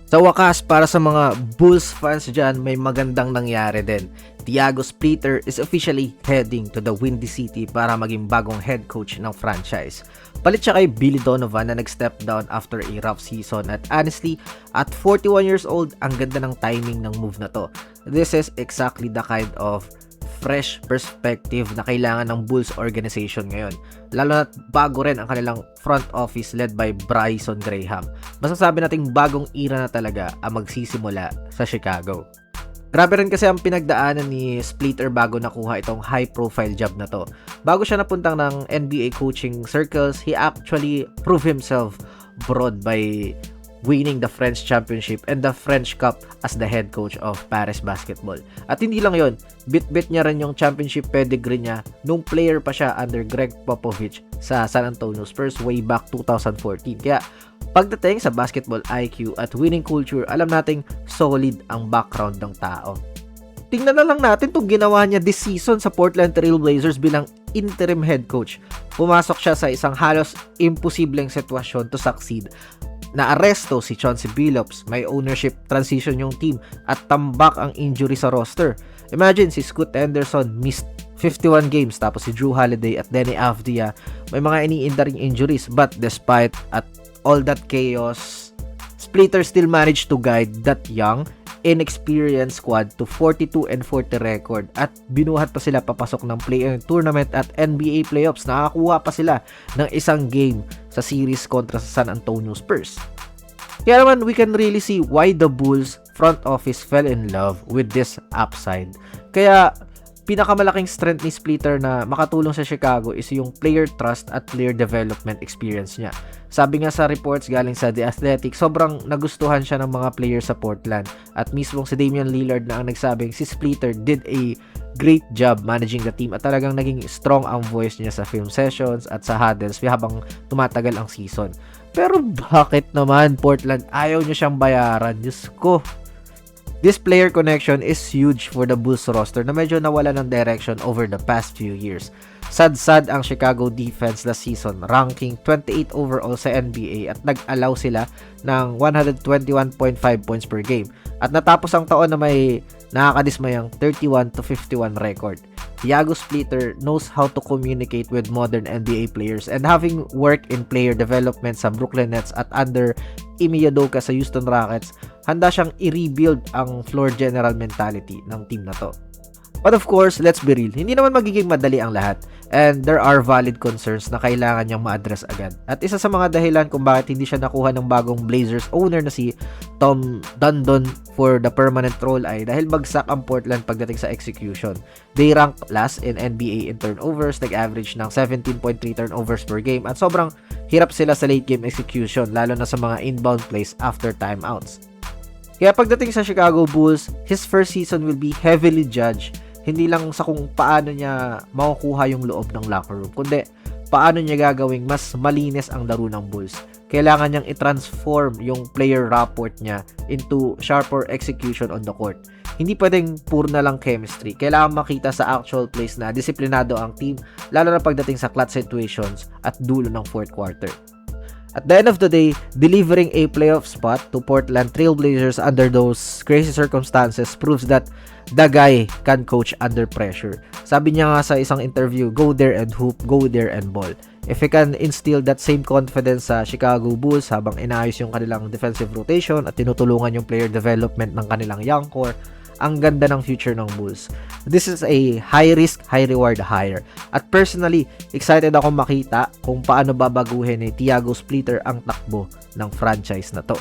Sa wakas, para sa mga Bulls fans dyan, may magandang nangyari din. Thiago Splitter is officially heading to the Windy City para maging bagong head coach ng franchise. Palit siya kay Billy Donovan na nag-step down after a rough season, at honestly, at 41 years old, ang ganda ng timing ng move na to. This is exactly the kind of fresh perspective na kailangan ng Bulls organization ngayon. Lalo na bago rin ang kanilang front office led by Bryson Graham. Masasabi nating bagong era na talaga ang magsisimula sa Chicago. Grabe rin kasi ang pinagdaanan ni Splitter bago nakuha itong high-profile job na to. Bago siya napuntang ng NBA coaching circles, he actually proved himself broad by winning the French Championship and the French Cup as the head coach of Paris Basketball. At hindi lang yon, bit-bit niya rin yung championship pedigree niya nung player pa siya under Greg Popovich sa San Antonio Spurs way back 2014. Kaya pagdating sa basketball IQ at winning culture, alam nating solid ang background ng tao. Tingnan na lang natin itong ginawa niya this season sa Portland Trail Blazers bilang interim head coach. Pumasok siya sa isang halos imposibleng sitwasyon to succeed. Naaresto si Chauncey Billups, may ownership transition yung team, at tambak ang injury sa roster. Imagine si Scoot Henderson missed 51 games, tapos si Drew Holiday at Denny Avdia may mga iniindaring injuries, but despite at all that chaos, Splitter still managed to guide that young, inexperienced squad to 42-40 record, at binuhat pa sila papasok ng play-in tournament at NBA playoffs. Nakakuha pa sila ng isang game sa series kontra sa San Antonio Spurs. Kaya naman, we can really see why the Bulls front office fell in love with this upside. Kaya pinakamalaking strength ni Splitter na makatulong sa Chicago is yung player trust at player development experience niya. Sabi nga sa reports galing sa The Athletic, sobrang nagustuhan siya ng mga players sa Portland, at mismong si Damian Lillard na ang nagsabing si Splitter did a great job managing the team, at talagang naging strong ang voice niya sa film sessions at sa huddles habang tumatagal ang season. Pero bakit naman Portland ayaw niya siyang bayaran? Diyos ko. This player connection is huge for the Bulls roster na medyo nawala ng direction over the past few years. Sad-sad ang Chicago defense last season, ranking 28 overall sa NBA, at nag-allow sila ng 121.5 points per game. At natapos ang taon na may nakakadismayang 31-51 record. Thiago Splitter knows how to communicate with modern NBA players, and having worked in player development sa Brooklyn Nets at under Ime Udoka sa Houston Rockets, handa siyang i-rebuild ang floor general mentality ng team na to. But of course, let's be real, hindi naman magiging madali ang lahat, and there are valid concerns na kailangan niyang ma-address agad. At isa sa mga dahilan kung bakit hindi siya nakuha ng bagong Blazers owner na si Tom Dundon for the permanent role ay dahil bagsak ang Portland pagdating sa execution. They rank last in NBA in turnovers, nag-average ng 17.3 turnovers per game, at sobrang hirap sila sa late game execution, lalo na sa mga inbound plays after timeouts. Kaya pagdating sa Chicago Bulls, his first season will be heavily judged, hindi lang sa kung paano niya makukuha yung loob ng locker room, kundi paano niya gagawing mas malinis ang laro ng Bulls. Kailangan niyang i-transform yung player rapport niya into sharper execution on the court. Hindi pwedeng puro na lang chemistry. Kailangan makita sa actual plays na disiplinado ang team, lalo na pagdating sa clutch situations at dulo ng fourth quarter. At the end of the day, delivering a playoff spot to Portland Trail Blazers under those crazy circumstances proves that the guy can coach under pressure. Sabi niya nga sa isang interview, go there and hoop, go there and ball. If he can instill that same confidence sa Chicago Bulls habang inaayos yung kanilang defensive rotation at tinutulungan yung player development ng kanilang young core, ang ganda ng future ng Bulls. This is a high risk, high reward hire. At personally, excited ako makita kung paano babaguhin ni Thiago Splitter ang takbo ng franchise na to.